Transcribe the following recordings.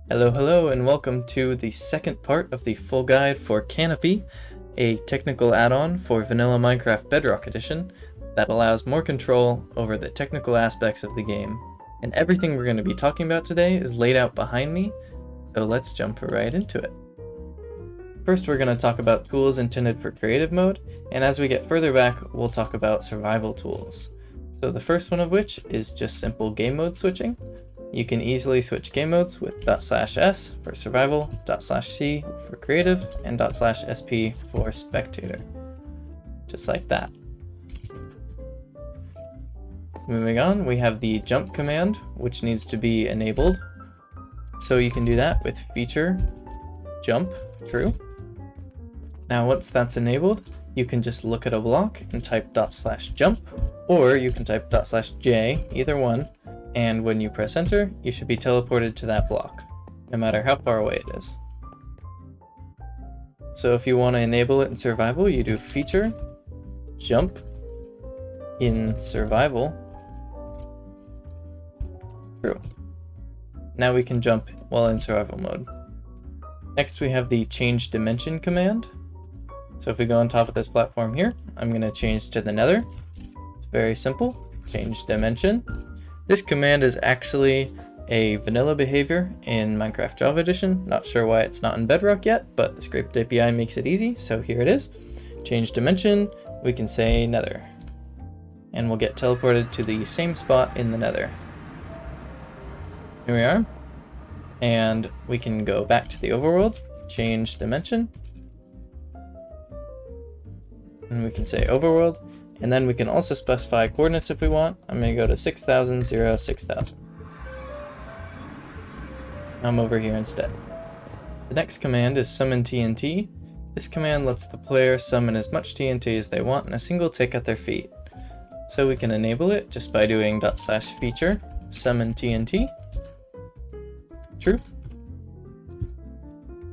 Hello, and welcome to the second part of the full guide for Canopy, a technical add-on for vanilla Minecraft Bedrock Edition that allows more control over the technical aspects of the game. And everything we're going to be talking about today is laid out behind me, so let's jump right into it. First, we're going to talk about tools intended for creative mode, and as we get further back, we'll talk about survival tools. So the first one of which is just simple game mode switching. You can easily switch game modes with /s for survival, /c for creative, and /sp for spectator. Just like that. Moving on, we have the jump command, which needs to be enabled. So you can do that with feature jump true. Now once that's enabled, you can just look at a block and type /jump, or you can type /j, either one. And when you press enter, you should be teleported to that block, no matter how far away it is. So if you want to enable it in survival, you do feature, jump, in survival, true. Now we can jump while in survival mode. Next we have the change dimension command. So if we go on top of this platform here, I'm going to change to the nether. It's very simple, change dimension. This command is actually a vanilla behavior in Minecraft Java Edition. Not sure why it's not in Bedrock yet, but the script API makes it easy, so here it is. Change dimension, we can say nether. And we'll get teleported to the same spot in the nether. Here we are. And we can go back to the overworld, change dimension. And we can say overworld. And then we can also specify coordinates if we want. I'm going to go to 6,000, 0, 6,000. I'm over here instead. The next command is SummonTNT. This command lets the player summon as much TNT as they want in a single tick at their feet. So we can enable it just by doing /feature SummonTNT. True.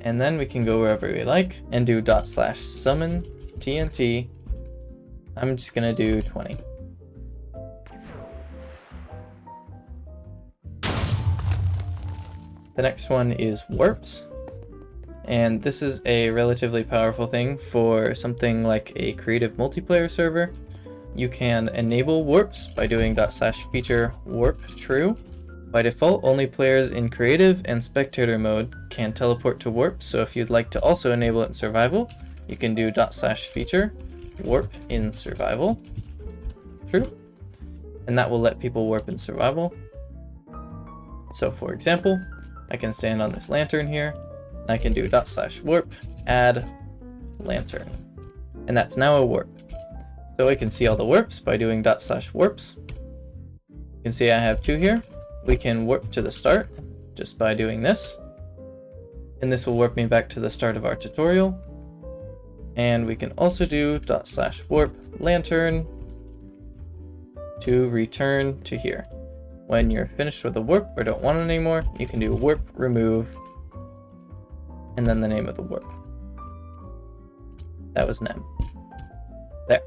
And then we can go wherever we like and do /SummonTNT. I'm just gonna do 20. The next one is warps. And this is a relatively powerful thing for something like a creative multiplayer server. You can enable warps by doing /feature warp true. By default, only players in creative and spectator mode can teleport to warp, so if you'd like to also enable it in survival, you can do /feature warp in survival, true, and that will let people warp in survival. So for example, I can stand on this lantern here, and I can do /warp add lantern, and that's now a warp. So I can see all the warps by doing /warps. You can see I have two here. We can warp to the start just by doing this, and this will warp me back to the start of our tutorial. And we can also do /warp lantern to return to here. When you're finished with the warp or don't want it anymore, you can do warp remove and then the name of the warp. That was nem. There.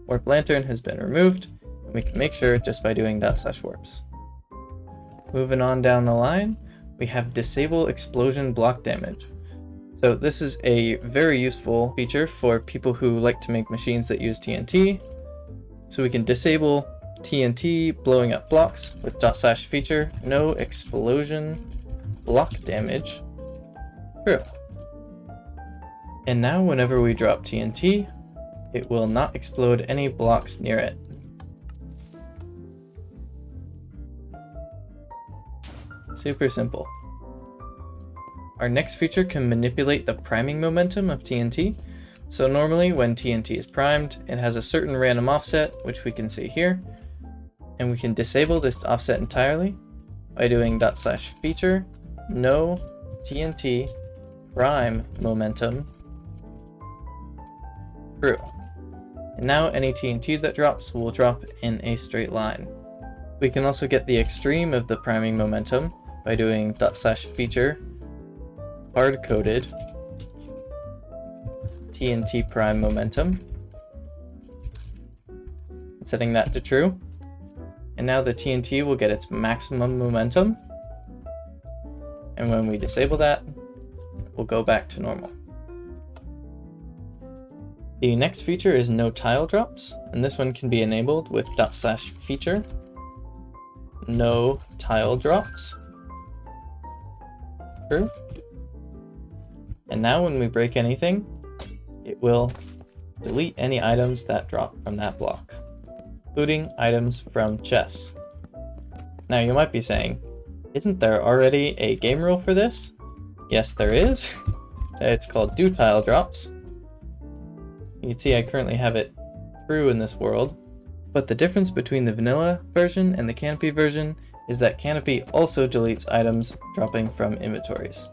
Warp lantern has been removed. We can make sure just by doing /warps. Moving on down the line, we have disable explosion block damage. So this is a very useful feature for people who like to make machines that use TNT. So we can disable TNT blowing up blocks with /feature no explosion block damage. True. And now whenever we drop TNT, it will not explode any blocks near it. Super simple. Our next feature can manipulate the priming momentum of TNT. So normally when TNT is primed, it has a certain random offset, which we can see here. And we can disable this offset entirely by doing /feature no TNT Prime Momentum true. And now any TNT that drops will drop in a straight line. We can also get the extreme of the priming momentum by doing /feature hard-coded TNT Prime Momentum, setting that to true. And now the TNT will get its maximum momentum And when we disable that, we'll go back to normal. The next feature is no tile drops, and this one can be enabled with /feature no tile drops. True. And now when we break anything, it will delete any items that drop from that block, including items from chests. Now you might be saying, isn't there already a game rule for this? Yes, there is. It's called do tile drops. You can see I currently have it true in this world, but the difference between the vanilla version and the Canopy version is that Canopy also deletes items dropping from inventories.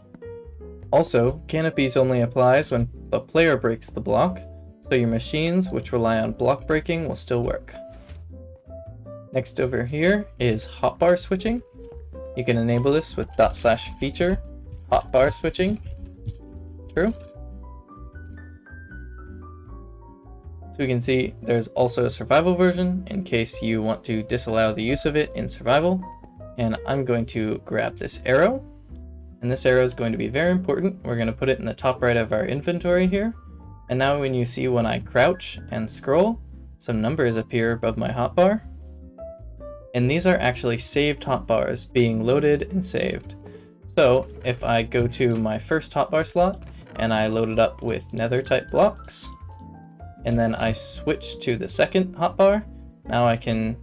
Also, Canopies only applies when the player breaks the block, so your machines which rely on block breaking will still work. Next over here is Hotbar Switching. You can enable this with /feature Hotbar Switching. True. So we can see there's also a survival version in case you want to disallow the use of it in survival. And I'm going to grab this arrow. And this arrow is going to be very important. We're going to put it in the top right of our inventory here. And now when you see when I crouch and scroll, some numbers appear above my hotbar. And these are actually saved hotbars being loaded and saved. So if I go to my first hotbar slot and I load it up with nether type blocks, and then I switch to the second hotbar, now I can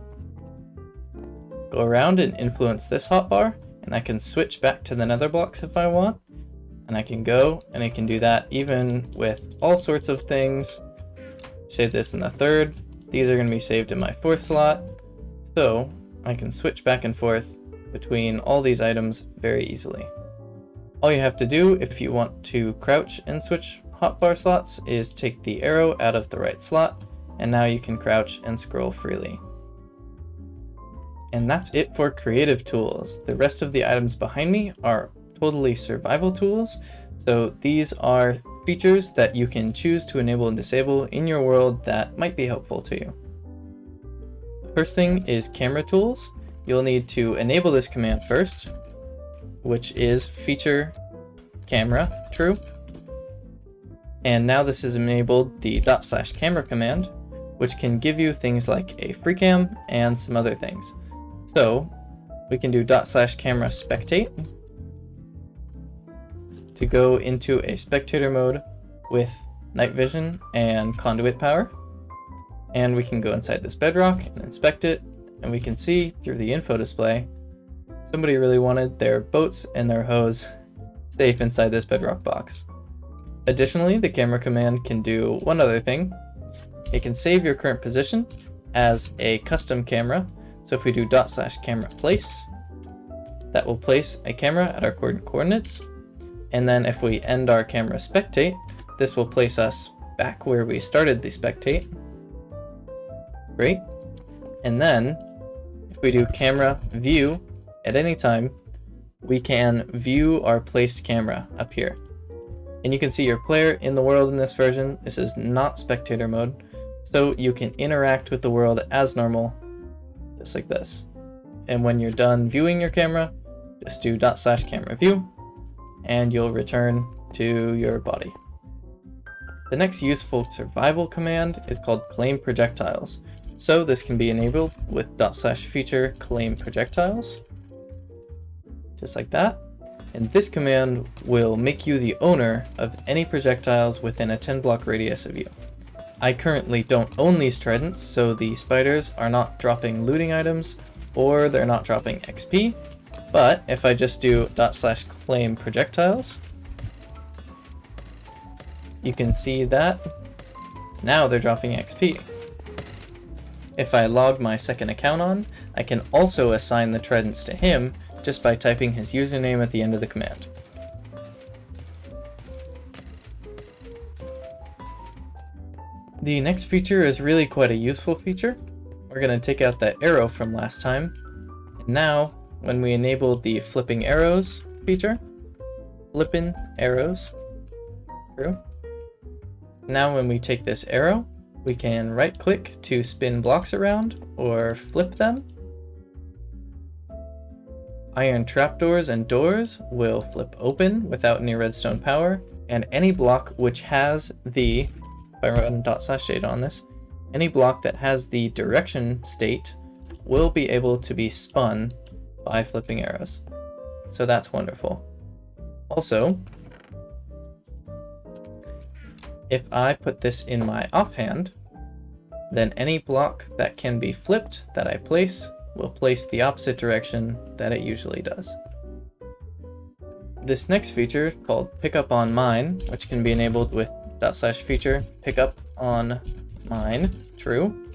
go around and influence this hotbar, and I can switch back to the nether blocks if I want. And I can go and I can do that even with all sorts of things. Save this in the third. These are going to be saved in my fourth slot. So I can switch back and forth between all these items very easily. All you have to do if you want to crouch and switch hotbar slots is take the arrow out of the right slot, and now you can crouch and scroll freely. And that's it for creative tools. The rest of the items behind me are totally survival tools, so these are features that you can choose to enable and disable in your world that might be helpful to you. The first thing is camera tools. You'll need to enable this command first, which is feature camera true. And now this has enabled the /camera command, which can give you things like a free cam and some other things. So we can do /camera spectate to go into a spectator mode with night vision and conduit power. And we can go inside this bedrock and inspect it, and we can see through the info display, somebody really wanted their boats and their hose safe inside this bedrock box. Additionally, the camera command can do one other thing. It can save your current position as a custom camera. So if we do /camera place, that will place a camera at our coordinates. And then if we end our camera spectate, this will place us back where we started the spectate. Great. And then if we do camera view at any time, we can view our placed camera up here. And you can see your player in the world in this version. This is not spectator mode, so you can interact with the world as normal, just like this. And when you're done viewing your camera, just do /camera view, and you'll return to your body. The next useful survival command is called claim projectiles. So this can be enabled with /feature claim projectiles, just like that. And this command will make you the owner of any projectiles within a 10 block radius of you. I currently don't own these tridents, so the spiders are not dropping looting items, or they're not dropping XP. But if I just do /claim projectiles, you can see that now they're dropping XP. If I log my second account on, I can also assign the tridents to him just by typing his username at the end of the command. The next feature is really quite a useful feature. We're going to take out that arrow from last time. And now, when we enable the Flippin Arrows feature, Flippin Arrows, true. Now when we take this arrow, we can right click to spin blocks around or flip them. Iron trapdoors and doors will flip open without any redstone power, and any block which has the, if I run ./data on this, any block that has the direction state will be able to be spun by flipping arrows. So that's wonderful. Also, if I put this in my offhand, then any block that can be flipped that I place will place the opposite direction that it usually does. This next feature, called Pickup on Mine, which can be enabled with /feature pickup on mine true.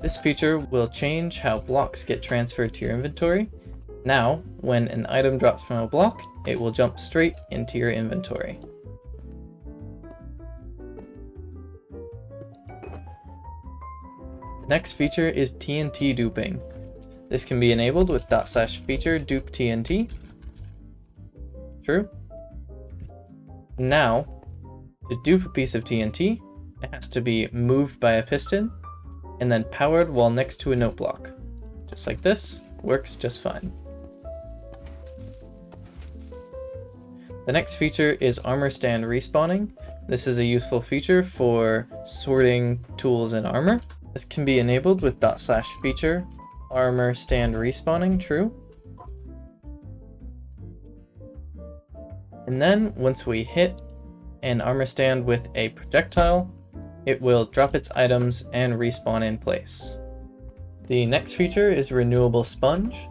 This feature will change how blocks get transferred to your inventory. Now, when an item drops from a block, it will jump straight into your inventory. The next feature is TNT Duping. This can be enabled with /feature dupe TNT. True. Now, to dupe a piece of TNT, it has to be moved by a piston and then powered while next to a note block. Just like this, works just fine. The next feature is armor stand respawning. This is a useful feature for sorting tools and armor. This can be enabled with /feature armor stand respawning true. And then once we hit an armor stand with a projectile, it will drop its items and respawn in place. The next feature is Renewable Sponge.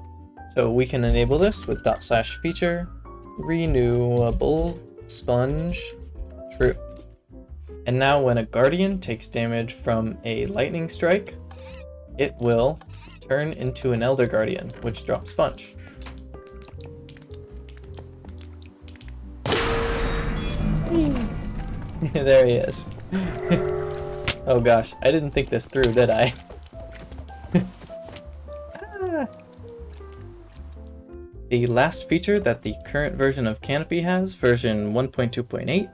So we can enable this with /feature Renewable Sponge true. And now when a guardian takes damage from a lightning strike, it will turn into an elder guardian, which drops sponge. There he is. Oh gosh, I didn't think this through, did I? The last feature that the current version of Canopy has, version 1.2.8,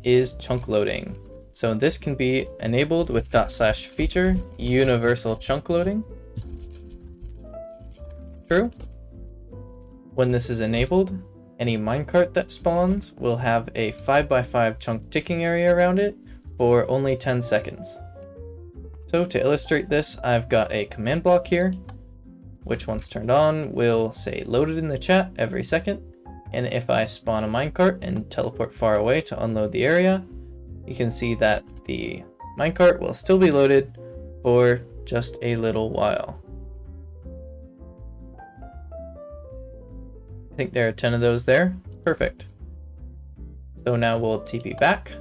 is chunk loading. So this can be enabled with /feature universal chunk loading. True. When this is enabled, any minecart that spawns will have a 5x5 chunk ticking area around it for only 10 seconds. So to illustrate this, I've got a command block here, which once turned on will say loaded in the chat every second. And if I spawn a minecart and teleport far away to unload the area, you can see that the minecart will still be loaded for just a little while. I think there are 10 of those there. Perfect. So now we'll TP back.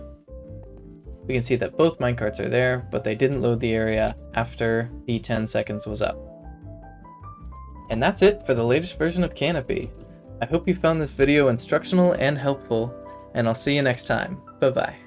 We can see that both minecarts are there, but they didn't load the area after the 10 seconds was up. And that's it for the latest version of Canopy. I hope you found this video instructional and helpful, and I'll see you next time. Bye bye.